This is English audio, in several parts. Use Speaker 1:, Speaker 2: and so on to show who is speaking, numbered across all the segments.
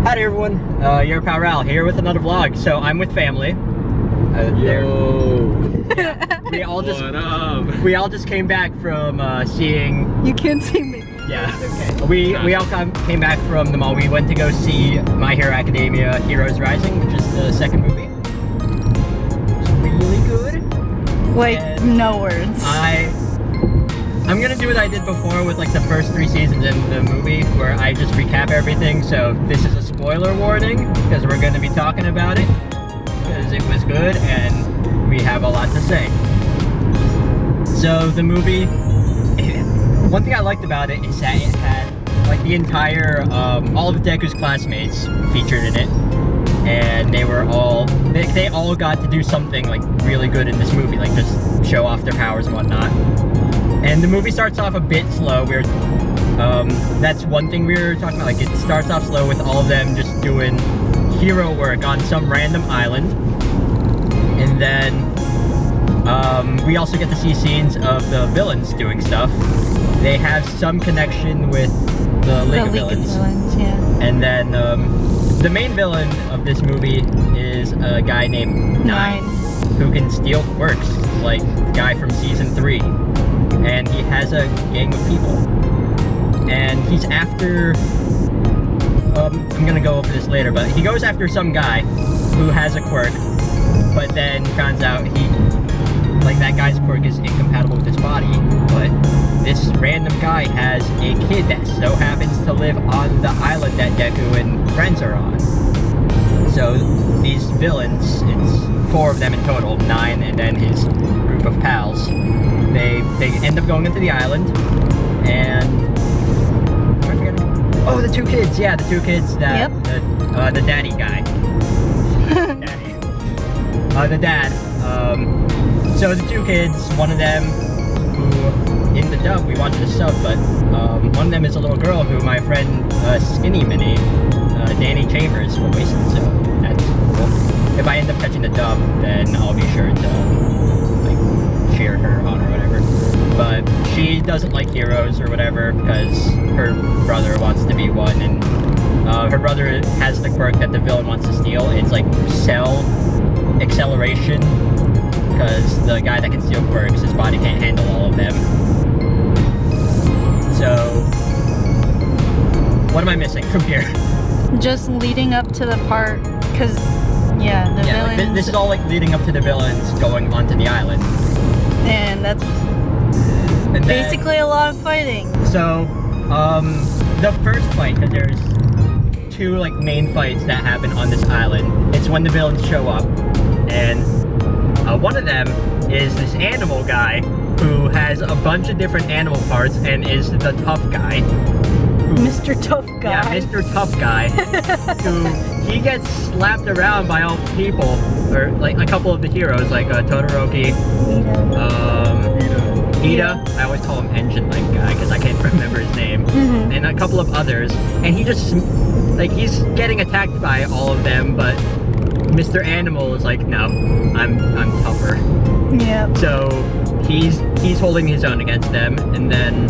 Speaker 1: Hi everyone, your pal Ral here with another vlog. So I'm with family.
Speaker 2: Yeah,
Speaker 1: we all just came back from seeing.
Speaker 3: You can't see me.
Speaker 1: Yeah, okay. We all came back from the mall. We went to go see My Hero Academia: Heroes Rising, which is the second movie. It's really good.
Speaker 3: Like,
Speaker 1: And
Speaker 3: no words.
Speaker 1: I'm gonna do what I did before with like the first 3 seasons in the movie, where I just recap everything. So this is a spoiler warning because we're gonna be talking about it because it was good and we have a lot to say. So the movie, one thing I liked about it is that it had like the entire, all of Deku's classmates featured in it, and they all got to do something like really good in this movie, like just show off their powers and whatnot. And the movie starts off a bit slow. That's one thing we were talking about. Like, it starts off slow with all of them just doing hero work on some random island, and then we also get to see scenes of the villains doing stuff. They have some connection with the League of Villains.
Speaker 3: Yeah.
Speaker 1: And then the main villain of this movie is a guy named Nine, who can steal quirks, like the guy from season 3. And he has a gang of people. And he's after, I'm gonna go over this later, but he goes after some guy who has a quirk, but then finds out that guy's quirk is incompatible with his body, but this random guy has a kid that so happens to live on the island that Deku and friends are on. So these villains, it's 4 of them in total, 9 and then his group of pals. They end up going into the island, and what am I forgetting? Oh, the 2 kids. Yeah, the 2 kids that the daddy guy. The dad. So the 2 kids, one of them who in the dub we watched the sub, but one of them is a little girl who my friend Skinny Mini, Danny Chambers voiced. So that's cool. If I end up catching the dub, then I'll be sure to cheer her on or whatever. But she doesn't like heroes or whatever because her brother wants to be one, and her brother has the quirk that the villain wants to steal. It's like cell acceleration, because the guy that can steal quirks, his body can't handle all of them. So what am I missing from here?
Speaker 3: Just leading up to the part, because the villains.
Speaker 1: Like this is all like leading up to the villains going onto the island.
Speaker 3: And that's basically a lot of fighting. So,
Speaker 1: the first fight, because there's 2 like main fights that happen on this island. It's when the villains show up, and one of them is this animal guy who has a bunch of different animal parts and is the tough guy.
Speaker 3: Mr. Tough Guy.
Speaker 1: Yeah, Mr. Tough Guy. Who he gets slapped around by all the people, or like a couple of the heroes, like Todoroki, Ida. I always call him Engine Link Guy because I can't remember his name, and a couple of others. And he just he's getting attacked by all of them, but Mr. Animal is like, no, I'm tougher.
Speaker 3: Yeah.
Speaker 1: So he's holding his own against them, and then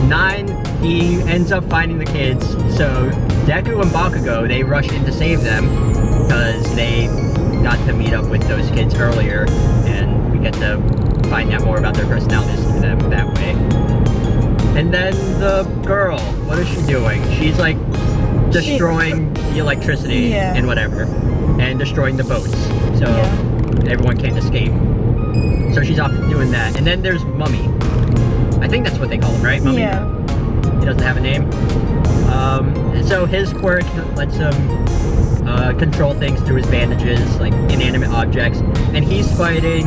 Speaker 1: 9, he ends up finding the kids. So Deku and Bakugo, they rush in to save them because they got to meet up with those kids earlier, and we get to find out more about their personalities through them that way. And then the girl, what is she doing? She's like destroying the electricity and whatever, and destroying the boats, so everyone can't escape. So she's off doing that. And then there's Mummy. I think that's what they call him, right? Mummy?
Speaker 3: Yeah.
Speaker 1: He doesn't have a name. So his quirk lets him control things through his bandages, like inanimate objects. And he's fighting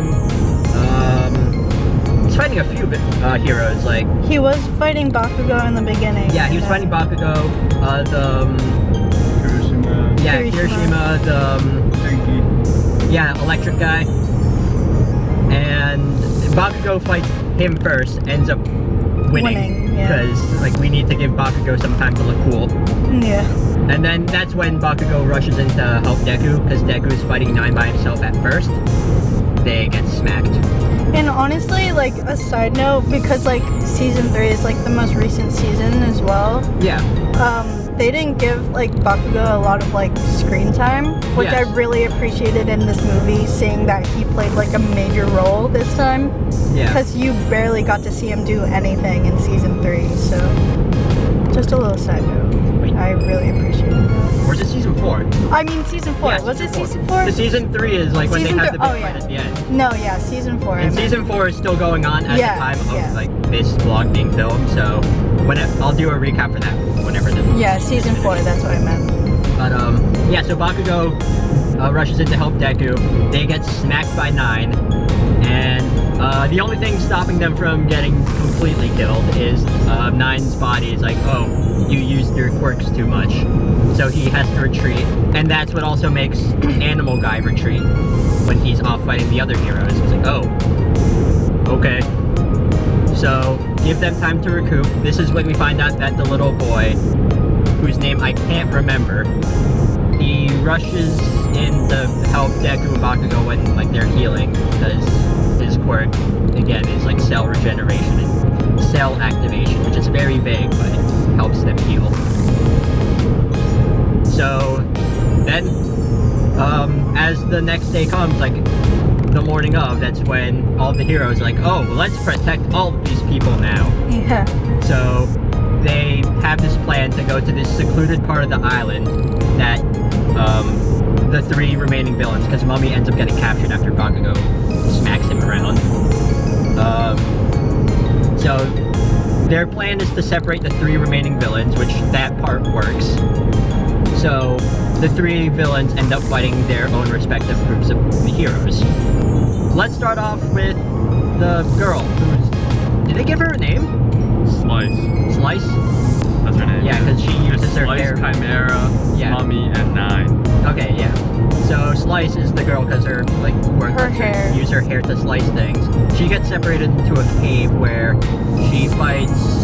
Speaker 1: a few heroes, like...
Speaker 3: He was fighting Bakugo in the beginning.
Speaker 1: Yeah, he was fighting Bakugo,
Speaker 2: Kirishima.
Speaker 1: Yeah, Kirishima, electric guy. And Bakugo fights him first, ends up winning. Because like we need to give Bakugo some time to look cool.
Speaker 3: Yeah.
Speaker 1: And then that's when Bakugo rushes in to help Deku, because Deku is fighting 9 by himself at first. They get smacked.
Speaker 3: And honestly, like a side note, because like season 3 is like the most recent season as well.
Speaker 1: Yeah.
Speaker 3: they didn't give like Bakugo a lot of like screen time, which
Speaker 1: Yes.
Speaker 3: I really appreciated in this movie, seeing that he played like a major role this time.
Speaker 1: Yeah.
Speaker 3: Because you barely got to see him do anything in season 3, so just a little side note.
Speaker 1: Wait.
Speaker 3: I really appreciated that.
Speaker 1: Or is it season 4?
Speaker 3: I mean season 4.
Speaker 1: Yeah,
Speaker 3: Was
Speaker 1: season
Speaker 3: it
Speaker 1: four.
Speaker 3: season 4?
Speaker 1: The season 3 is like when
Speaker 3: Season
Speaker 1: they have the big
Speaker 3: three-
Speaker 1: fight
Speaker 3: oh,
Speaker 1: at the end.
Speaker 3: No, yeah, season 4. I
Speaker 1: And
Speaker 3: meant.
Speaker 1: season 4 is still going on at
Speaker 3: Yeah,
Speaker 1: the time of
Speaker 3: yeah.
Speaker 1: like this vlog being filmed, so I'll do a recap for that whenever the
Speaker 3: Yeah, season 4, that's what I meant.
Speaker 1: But yeah, so Bakugo rushes in to help Deku. They get smacked by 9, and the only thing stopping them from getting completely killed is 9's body is like, oh, you used your quirks too much. So he has to retreat, and that's what also makes Animal Guy retreat when he's off fighting the other heroes. He's like, oh, okay. So give them time to recoup. This is when we find out that the little boy, whose name I can't remember, he rushes in to help Deku and Bakugo when like they're healing, because his quirk again is like cell regeneration and cell activation, which is very vague but it helps them heal. So then as the next day comes, like the morning of, that's when all the heroes are like, oh, let's protect all of these people now.
Speaker 3: Yeah.
Speaker 1: So they have this plan to go to this secluded part of the island that the 3 remaining villains, because Mummy ends up getting captured after Bakugo smacks him around. So their plan is to separate the 3 remaining villains, which that part works. So the 3 villains end up fighting their own respective groups of the heroes. Let's start off with the girl who's... Did they give her a name?
Speaker 2: Slice.
Speaker 1: Slice?
Speaker 2: That's her name.
Speaker 1: Yeah, because she uses her
Speaker 2: Slice,
Speaker 1: hair.
Speaker 2: Chimera,
Speaker 1: Yeah.
Speaker 2: Mummy, and 9.
Speaker 1: Okay, yeah. So Slice is the girl because her work
Speaker 3: Her
Speaker 1: lets
Speaker 3: hair.
Speaker 1: use her hair to slice things. She gets separated into a cave where she fights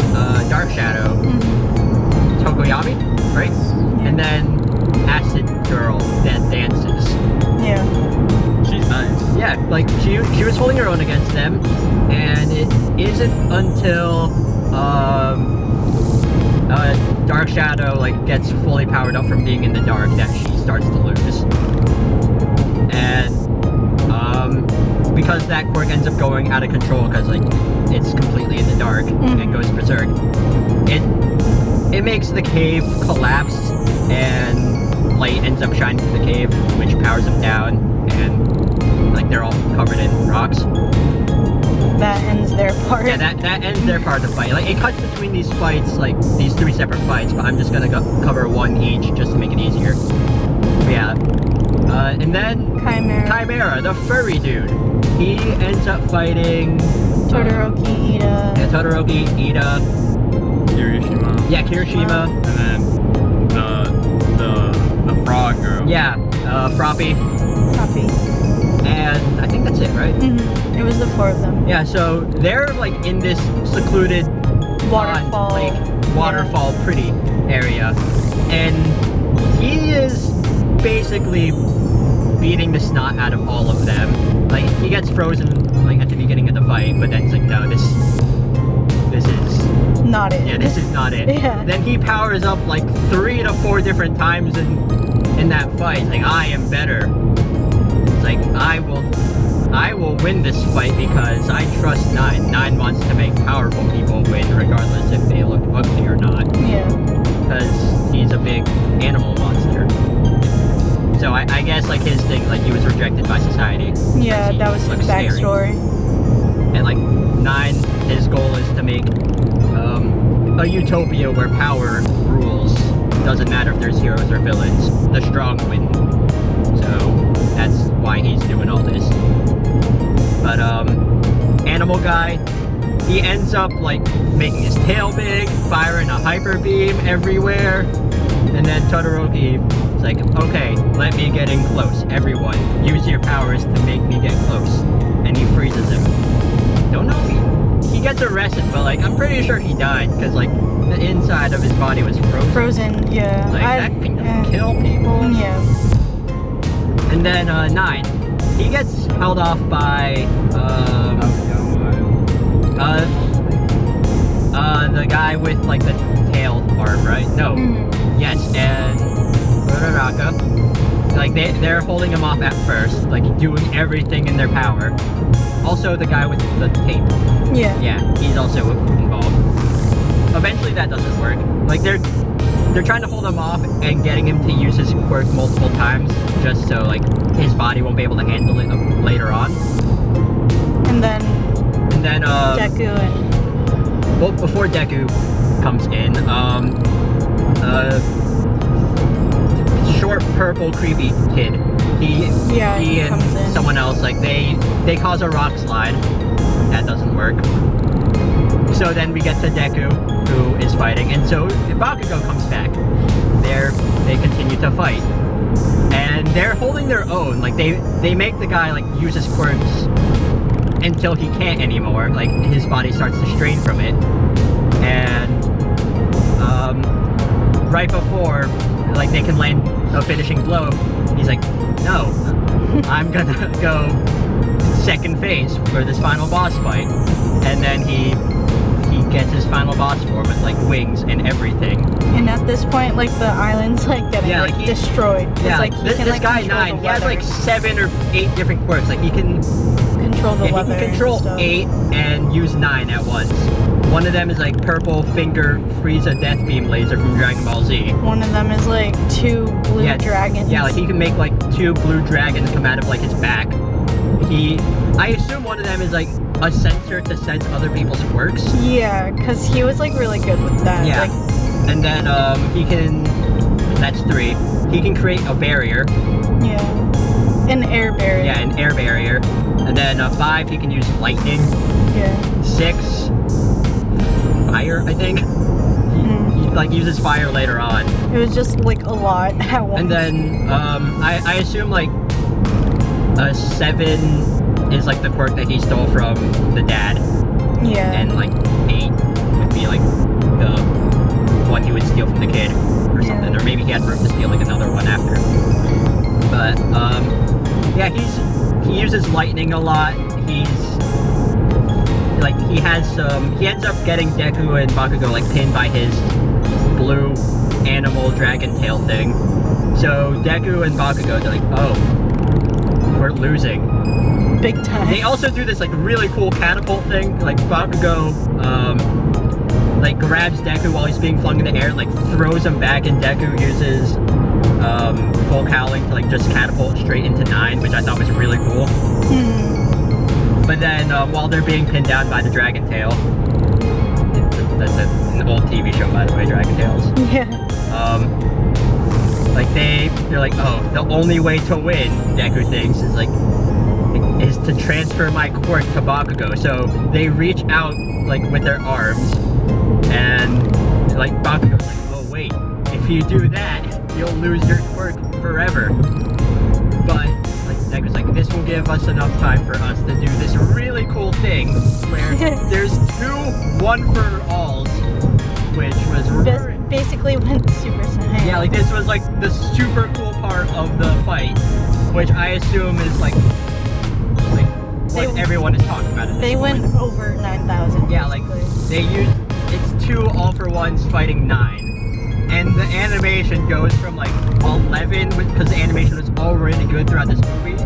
Speaker 1: Dark Shadow, Tokoyami, right? And then Acid Girl that dances.
Speaker 3: Yeah.
Speaker 2: She's nice.
Speaker 1: Yeah, like she was holding her own against them, and it isn't until Dark Shadow like gets fully powered up from being in the dark that she starts to lose. And because that quirk ends up going out of control because like it's completely in the dark and goes berserk, it makes the cave collapse and light ends up shining through the cave, which powers them down, and like they're all covered in rocks.
Speaker 3: That ends their part.
Speaker 1: Yeah, that ends their part of the fight. Like it cuts between these fights, like these 3 separate fights, but I'm just gonna cover one each just to make it easier. But yeah, and then Chimera, the furry dude, he ends up fighting
Speaker 3: Todoroki, Ida.
Speaker 1: Yeah, Todoroki, Ida,
Speaker 2: Kirishima.
Speaker 1: yeah, Kirishima,
Speaker 2: And then the frog girl.
Speaker 1: yeah, Froppy,
Speaker 3: Copy.
Speaker 1: and I think that's it, right?
Speaker 3: It was the 4 of them.
Speaker 1: Yeah, so they're like in this secluded
Speaker 3: Waterfall.
Speaker 1: waterfall pretty area, and he is basically beating the snot out of all of them. Like he gets frozen like at the beginning of the fight, but then it's like, no, this is
Speaker 3: Not it.
Speaker 1: yeah, this is not it.
Speaker 3: Yeah.
Speaker 1: Then he powers up like 3 to 4 different times in that fight. Like, I am better. It's like I will win this fight because I trust 9. 9 wants to make powerful people win regardless if they look ugly or not.
Speaker 3: Yeah.
Speaker 1: Because he's a big animal monster. So I guess like his thing, like he was rejected by society.
Speaker 3: Yeah,
Speaker 1: He
Speaker 3: that was his
Speaker 1: looks scary.
Speaker 3: backstory.
Speaker 1: And like 9, his goal is to make a utopia where power rules. Doesn't matter if there's heroes or villains. The strong win. So that's why he's doing all this. But Animal Guy, he ends up like making his tail big, firing a hyper beam everywhere, and then Todoroki is like, okay, let me get in close. Everyone, use your powers to make me get close. And he freezes him. Don't know if he gets arrested, but like I'm pretty sure he died because like the inside of his body was frozen.
Speaker 3: Frozen, yeah.
Speaker 1: Like that thing doesn't kill people.
Speaker 3: Yeah.
Speaker 1: And then 9, he gets held off by the guy with like the tail arm, right? No, Yes, and Uraraka, like they're holding him off at first, like doing everything in their power. Also, the guy with the tape.
Speaker 3: Yeah.
Speaker 1: He's also involved. Eventually, that doesn't work. Like they're trying to hold him off and getting him to use his quirk multiple times, just so like his body won't be able to handle it later on.
Speaker 3: And then Deku and
Speaker 1: well, before Deku comes in, short purple creepy kid. He and
Speaker 3: comes in.
Speaker 1: someone else, like they cause a rock slide. That doesn't work. So then we get to Deku, who is fighting, and so Bakugo comes back. They continue to fight, and they're holding their own. Like they make the guy like use his quirks until he can't anymore. Like his body starts to strain from it, and right before like they can land a finishing blow, he's like, no, I'm gonna go second phase for this final boss fight, and then he gets his final boss form with like wings and everything.
Speaker 3: And at this point, like the island's like getting destroyed.
Speaker 1: Yeah,
Speaker 3: like,
Speaker 1: this guy 9, he has like 7 or 8 different quirks. Like he can
Speaker 3: control the weather.
Speaker 1: He can control 8 and use 9 at once. One of them is like purple finger Frieza death beam laser from Dragon Ball Z.
Speaker 3: One of them is like 2 blue dragons.
Speaker 1: Yeah, like he can make like 2 blue dragons come out of like his back. I assume one of them is like a sensor to sense other people's quirks.
Speaker 3: Yeah, because he was like really good with that.
Speaker 1: Yeah.
Speaker 3: Like,
Speaker 1: and then he can, that's 3. He can create a barrier.
Speaker 3: Yeah. An air barrier.
Speaker 1: Yeah, an air barrier. And then 5, he can use lightning.
Speaker 3: Yeah.
Speaker 1: 6, fire, I think. He like uses fire later on.
Speaker 3: It was just like a lot at once.
Speaker 1: And then I assume like 7 is like the quirk that he stole from the dad.
Speaker 3: Yeah.
Speaker 1: And like 8 would be like the one he would steal from the kid or something. Or maybe he had room to steal like another one after. But yeah, he uses lightning a lot. He's like he ends up getting Deku and Bakugo like pinned by his blue animal dragon tail thing. So Deku and Bakugo, they're like, oh, we're losing.
Speaker 3: Big time.
Speaker 1: They also do this like really cool catapult thing. Like Bakugo like grabs Deku while he's being flung in the air, like throws him back, and Deku uses full cowling to like just catapult straight into 9, which I thought was really cool. But then while they're being pinned down by the Dragon Tail, that's an old TV show by the way, Dragon Tales.
Speaker 3: Yeah.
Speaker 1: Like they're like, oh, the only way to win, Deku thinks, is to transfer my quirk to Bakugo. So they reach out like with their arms, and like Bakugo's like, oh wait, if you do that, you'll lose your quirk forever. But like Deku's like, this will give us enough time for us to do this really cool thing where there's 2 one-for-alls, which was
Speaker 3: basically went Super Saiyan.
Speaker 1: yeah, like this was like the super cool part of the fight, which I assume is like what everyone is talking about.
Speaker 3: They went over 9,000.
Speaker 1: Yeah, like it's 2 all-for-ones fighting 9. And the animation goes from like 11, because the animation was already good throughout this movie, to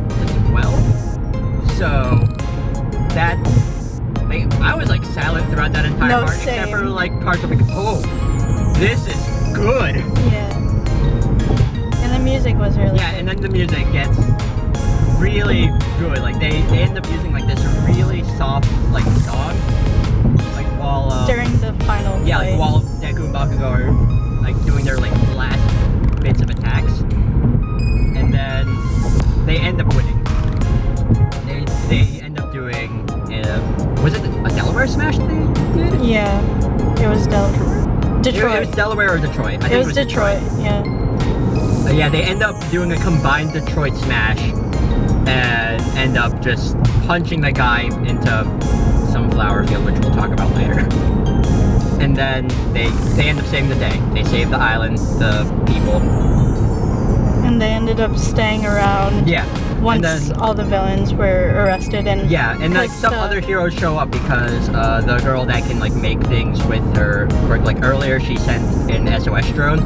Speaker 1: 12. So that, I was like silent throughout that entire part,
Speaker 3: same.
Speaker 1: except for like parts of like, oh, this is good.
Speaker 3: Yeah. And the music was really
Speaker 1: Yeah, and then the music gets really good. Like they end up using like this really soft like song, like while
Speaker 3: during the final
Speaker 1: yeah,
Speaker 3: fight.
Speaker 1: like while Deku and Bakugo are like doing their like last bits of attacks, and then they end up winning. They end up doing was it a Delaware Smash they did?
Speaker 3: Yeah, it was Detroit.
Speaker 1: It was Delaware or Detroit. I think
Speaker 3: it was Detroit. Yeah.
Speaker 1: Yeah, they end up doing a combined Detroit Smash and end up just punching the guy into some flower field, which we'll talk about later. And then they end up saving the day. They save the island, the people.
Speaker 3: And they ended up staying around.
Speaker 1: Yeah.
Speaker 3: Once all the villains were arrested and
Speaker 1: and like some other heroes show up because the girl that can like make things with her quirk, like earlier she sent an SOS drone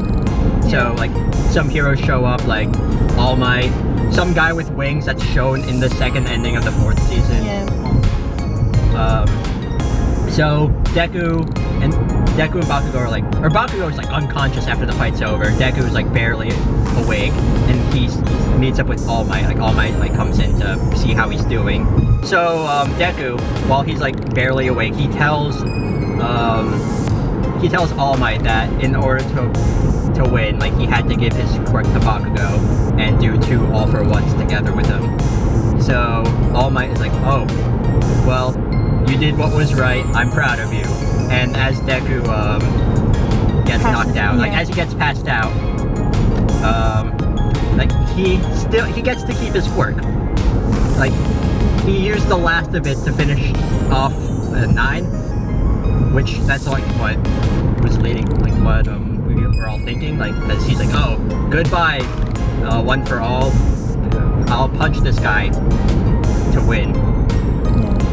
Speaker 1: So like some heroes show up, like All Might, some guy with wings that's shown in the second ending of the 4th season.
Speaker 3: Yeah.
Speaker 1: So Deku and Bakugo are like, or Bakugo is like unconscious after the fight's over. Deku is like barely awake, and he meets up with All Might. Like All Might like comes in to see how he's doing. So Deku, while he's like barely awake, he tells All Might that in order to win, like he had to give his quirk to Bakugo and do 2 all-for-ones together with him. So All Might is like, oh, well, you did what was right. I'm proud of you. And as Deku gets knocked out, like as he gets passed out, like he gets to keep his quirk. Like he used the last of it to finish off 9, which that's like what was leading, like what we were all thinking, like because he's like, oh, goodbye, one for all. I'll punch this guy to win.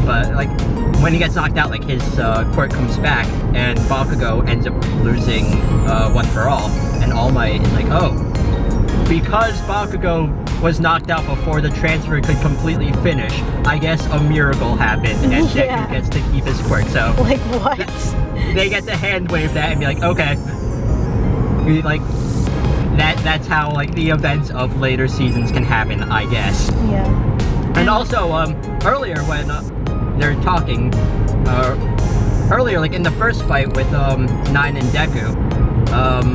Speaker 1: But like when he gets knocked out, like his quirk comes back, and Bakugo ends up losing one for all, and All Might is like, oh, because Bakugo was knocked out before the transfer could completely finish, I guess a miracle happened, and Deku gets to keep his quirk. So
Speaker 3: like what?
Speaker 1: They get to hand wave that and be like, okay, like that's how like the events of later seasons can happen, I guess.
Speaker 3: Yeah.
Speaker 1: And also earlier when they're talking, earlier like in the first fight with 9 and Deku,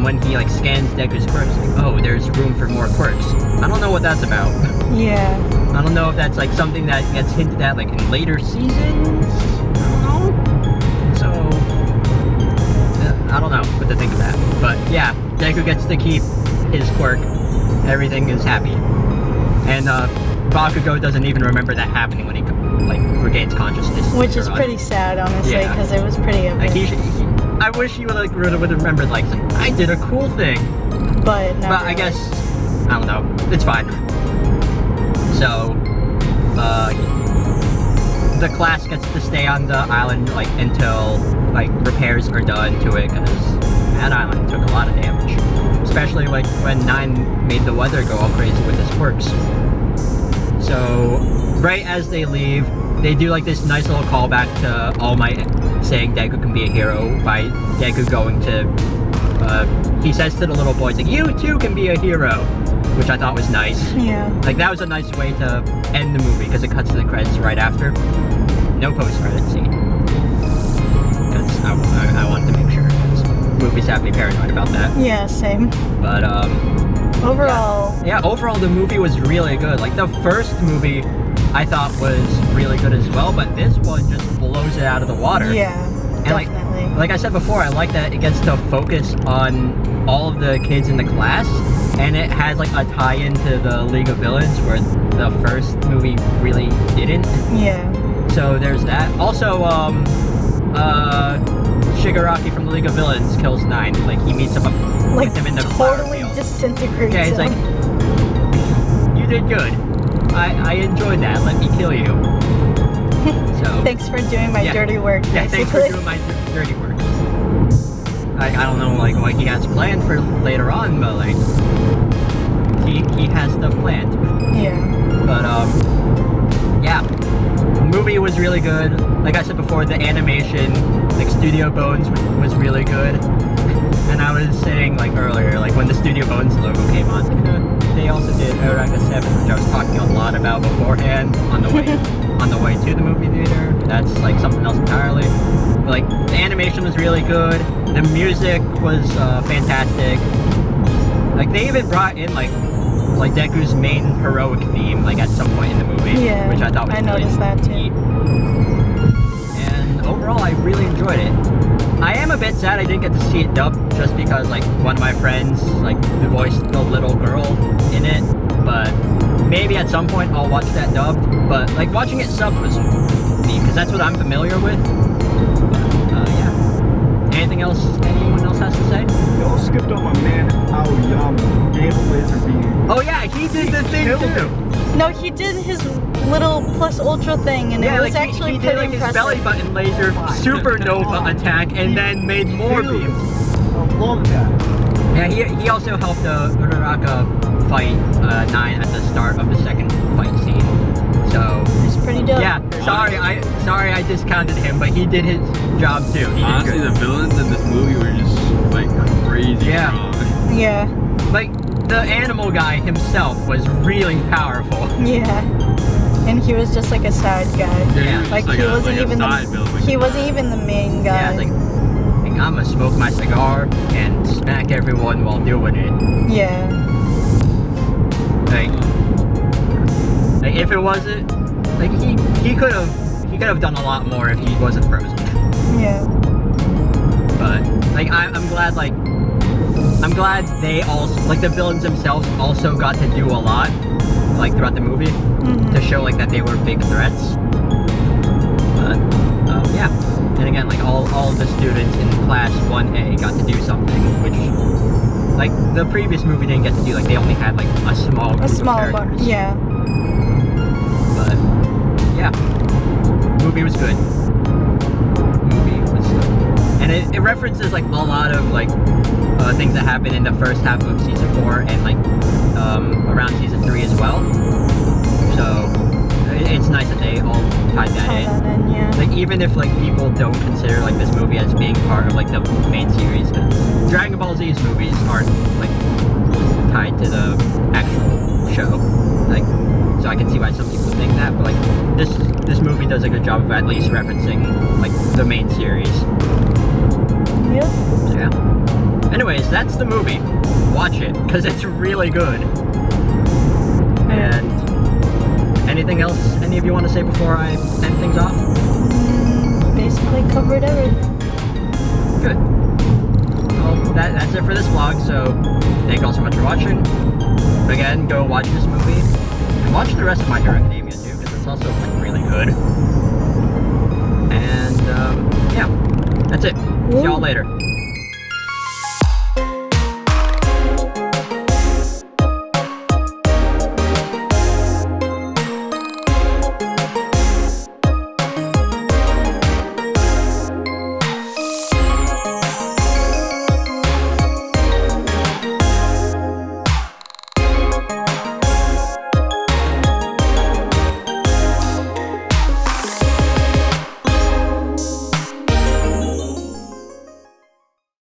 Speaker 1: when he like scans Deku's quirks, like, oh, there's room for more quirks. I don't know what that's about.
Speaker 3: Yeah.
Speaker 1: I don't know if that's like something that gets hinted at like in later seasons. I don't know. So I don't know what to think of that. But yeah, Deku gets to keep his quirk. Everything is happy. And Bakugo doesn't even remember that happening when he like regains consciousness.
Speaker 3: Which is pretty sad, honestly, because it was pretty epic.
Speaker 1: Like I wish he would like would have remembered like I did a cool thing.
Speaker 3: But not
Speaker 1: But
Speaker 3: really.
Speaker 1: I guess I don't know. It's fine. So the class gets to stay on the island like until like repairs are done to it, because that island took a lot of damage. Especially like when 9 made the weather go all crazy with his quirks. So right as they leave, they do like this nice little callback to All Might saying Deku can be a hero by Deku going to, he says to the little boys like, you too can be a hero, which I thought was nice.
Speaker 3: Yeah.
Speaker 1: Like that was a nice way to end the movie, because it cuts to the credits right after. No post-credit scene. Because I wanted to make sure, because movies have me paranoid about that.
Speaker 3: Yeah, same.
Speaker 1: But
Speaker 3: overall.
Speaker 1: Yeah, overall the movie was really good. Like the first movie I thought was really good as well, but this one just blows it out of the water.
Speaker 3: Yeah,
Speaker 1: and
Speaker 3: definitely.
Speaker 1: Like I said before, I like that it gets to focus on all of the kids in the class, and it has like a tie-in to the League of Villains where the first movie really didn't.
Speaker 3: Yeah.
Speaker 1: So there's that. Also, Shigaraki from the League of Villains kills 9. Like he meets him up
Speaker 3: Like
Speaker 1: with him in the
Speaker 3: totally
Speaker 1: flower field.
Speaker 3: disintegrates
Speaker 1: Yeah, it's
Speaker 3: him.
Speaker 1: like, you did good. I enjoyed that. Let me kill you. So
Speaker 3: Thanks for doing my dirty work.
Speaker 1: Yeah, thanks for doing my dirty work. I don't know like what he has planned for later on, but like he has stuff planned.
Speaker 3: Yeah.
Speaker 1: But yeah, the movie was really good. Like I said before, the animation, like Studio Bones was really good. And I was saying like earlier, like when the Studio Bones logo came on, they also did Eureka 7, which I was talking a lot about beforehand on the way to the movie theater. That's like something else entirely. But, like the animation was really good. The music was fantastic. Like they even brought in like Deku's main heroic theme like at some point in the movie,
Speaker 3: Yeah,
Speaker 1: which I thought was
Speaker 3: I noticed that too.
Speaker 1: neat. And overall, I really enjoyed it. I am a bit sad I didn't get to see it dubbed, just because like one of my friends like voiced the little girl in it. But maybe at some point I'll watch that dubbed. But like watching it subbed was neat, because that's what I'm familiar with. But yeah. Anything else anyone else has to say?
Speaker 4: Y'all skipped on my man Aoyama. He had a laser beam.
Speaker 1: Oh yeah, he did the thing too.
Speaker 3: No, he did his little plus ultra thing, and it was
Speaker 1: like
Speaker 3: actually
Speaker 1: he
Speaker 3: pretty
Speaker 1: did like
Speaker 3: impressive.
Speaker 1: his belly button laser supernova attack, and then made more beams.
Speaker 4: I love that.
Speaker 1: Yeah, he also helped Uraraka fight 9 at the start of the second fight scene. So
Speaker 3: It's pretty dope.
Speaker 1: yeah, sorry I discounted him, but he did his job too. He did
Speaker 2: Honestly,
Speaker 1: good.
Speaker 2: the villains in this movie were just like crazy
Speaker 1: Yeah.
Speaker 2: strong.
Speaker 3: Yeah.
Speaker 1: Like the animal guy himself was really powerful.
Speaker 3: Yeah. And he was just like a side guy.
Speaker 1: Yeah.
Speaker 2: Just
Speaker 3: Like,
Speaker 2: like
Speaker 3: he
Speaker 2: a,
Speaker 3: wasn't
Speaker 2: like
Speaker 3: even
Speaker 2: a side villain.
Speaker 3: he wasn't even the main guy.
Speaker 1: Yeah, it's like I'm gonna smoke my cigar and smack everyone while doing it.
Speaker 3: Yeah.
Speaker 1: Like if it wasn't, like he could have done a lot more if he wasn't frozen.
Speaker 3: Yeah.
Speaker 1: But like I'm glad they also, like the villains themselves also got to do a lot, like throughout the movie, to show like that they were big threats. But yeah, and again, like all of the students in class 1A got to do something, which like the previous movie didn't get to do. Like they only had like a small group
Speaker 3: A
Speaker 1: of
Speaker 3: small bar.
Speaker 1: characters.
Speaker 3: Yeah.
Speaker 1: But yeah, movie was good. And it references like a lot of like things that happened in the first half of season 4 and like around season 3 as well. So it's nice that they all tied that
Speaker 3: Tie
Speaker 1: in.
Speaker 3: that in, yeah.
Speaker 1: Like even if like people don't consider like this movie as being part of like the main series, 'cause Dragon Ball Z's movies aren't like tied to the actual show. Like, so I can see why some people think that, but like this movie does a good job of at least referencing like the main series.
Speaker 3: Yep.
Speaker 1: So yeah. Anyways, that's the movie. Watch it, because it's really good. And anything else any of you want to say before I end things off?
Speaker 3: Basically covered everything.
Speaker 1: Good. Well, that's it for this vlog, so thank you all so much for watching. Again, go watch this movie. And watch the rest of My Hero Academia too, because it's also like really good. And yeah, that's it. See y'all later.